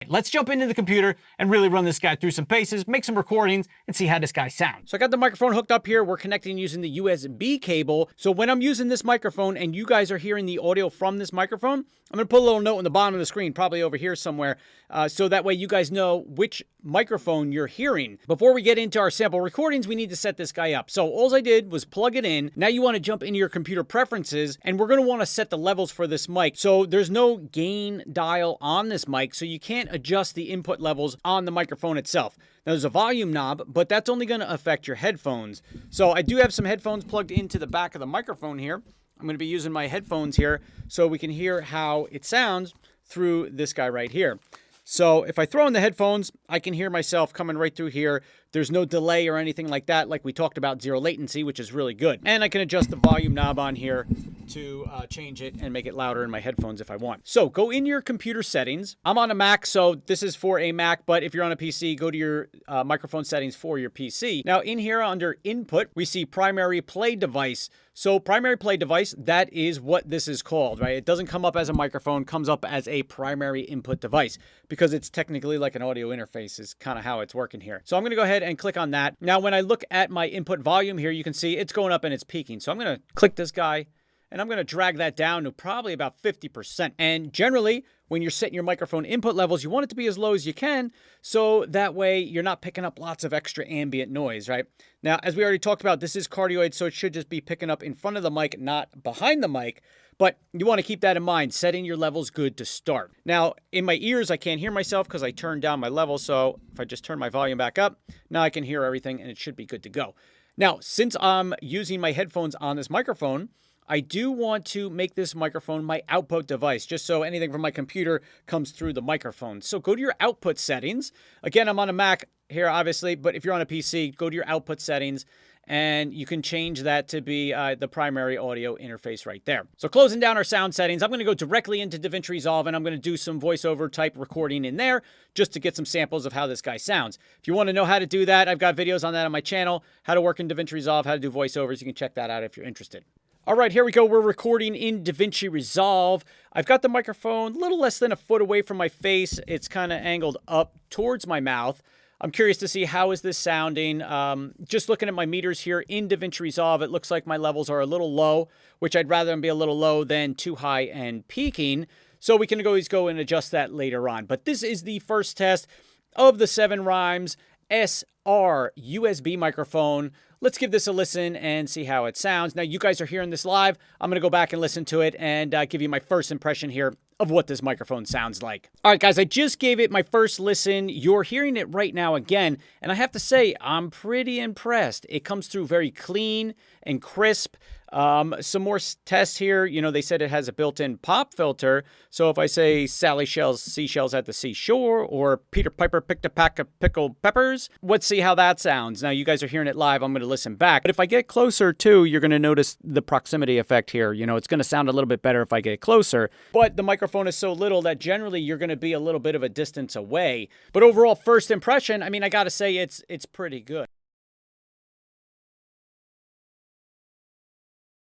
Let's jump into the computer and really run this guy through some paces, make some recordings, and see how this guy sounds. So I got the microphone hooked up here. We're connecting using the USB cable. So when I'm using this microphone and you guys are hearing the audio from this microphone, I'm going to put a little note on the bottom of the screen, probably over here somewhere, so that way you guys know which microphone you're hearing. Before we get into our sample recordings, we need to set this guy up. So all I did was plug it in. Now you want to jump into your computer preferences, and we're going to want to set the levels for this mic. So there's no gain dial on this mic, so you can't adjust the input levels on the microphone itself. Now there's a volume knob, but that's only going to affect your headphones. So I do have some headphones plugged into the back of the microphone here. I'm going to be using my headphones here so we can hear how it sounds through this guy right here. So if I throw in the headphones, I can hear myself coming right through here. There's no delay or anything like that, like we talked about, zero latency, which is really good. And I can adjust the volume knob on here to change it and make it louder in my headphones if I want. So go in your computer settings. I'm on a Mac, so this is for a Mac, but if you're on a PC, go to your microphone settings for your PC. Now in here under input, we see primary play device. So primary play device, that is what this is called, right? It doesn't come up as a microphone, comes up as a primary input device because it's technically like an audio interface is kind of how it's working here. So I'm going to go ahead and click on that. Now, when I look at my input volume here, you can see it's going up and it's peaking. So I'm going to click this guy and I'm going to drag that down to probably about 50%. And generally, when you're setting your microphone input levels, you want it to be as low as you can, so that way you're not picking up lots of extra ambient noise, right? Now, as we already talked about, this is cardioid, so it should just be picking up in front of the mic, not behind the mic. But you want to keep that in mind, setting your levels good to start. Now, in my ears, I can't hear myself because I turned down my level. So if I just turn my volume back up, now I can hear everything and it should be good to go. Now, since I'm using my headphones on this microphone, I do want to make this microphone my output device, just so anything from my computer comes through the microphone. So go to your output settings. Again, I'm on a Mac here, obviously, but if you're on a PC, go to your output settings, and you can change that to be the primary audio interface right there. So closing down our sound settings, I'm going to go directly into DaVinci Resolve, and I'm going to do some voiceover type recording in there just to get some samples of how this guy sounds. If you want to know how to do that, I've got videos on that on my channel, how to work in DaVinci Resolve, how to do voiceovers. You can check that out if you're interested. All right, here we go. We're recording in DaVinci Resolve. I've got the microphone a little less than a foot away from my face. It's kind of angled up towards my mouth. I'm curious to see how is this sounding. Just looking at my meters here in DaVinci Resolve, it looks like my levels are a little low, which I'd rather them be a little low than too high and peaking. So we can always go and adjust that later on. But this is the first test of the 7 Rhymes SR USB microphone. Let's give this a listen and see how it sounds. Now, you guys are hearing this live. I'm going to go back and listen to it and give you my first impression here of what this microphone sounds like. All right, guys, I just gave it my first listen. You're hearing it right now again, and I have to say, I'm pretty impressed. It comes through very clean and crisp. Some more tests here. You know, they said it has a built-in pop filter. So if I say Sally shells seashells at the seashore, or Peter Piper picked a pack of pickled peppers, let's see how that sounds. Now, you guys are hearing it live. I'm going to listen back. But if I get closer too, you're going to notice the proximity effect here. You know, it's going to sound a little bit better if I get closer. But the microphone is so little that generally you're going to be a little bit of a distance away. But overall, first impression, I mean, I got to say it's pretty good.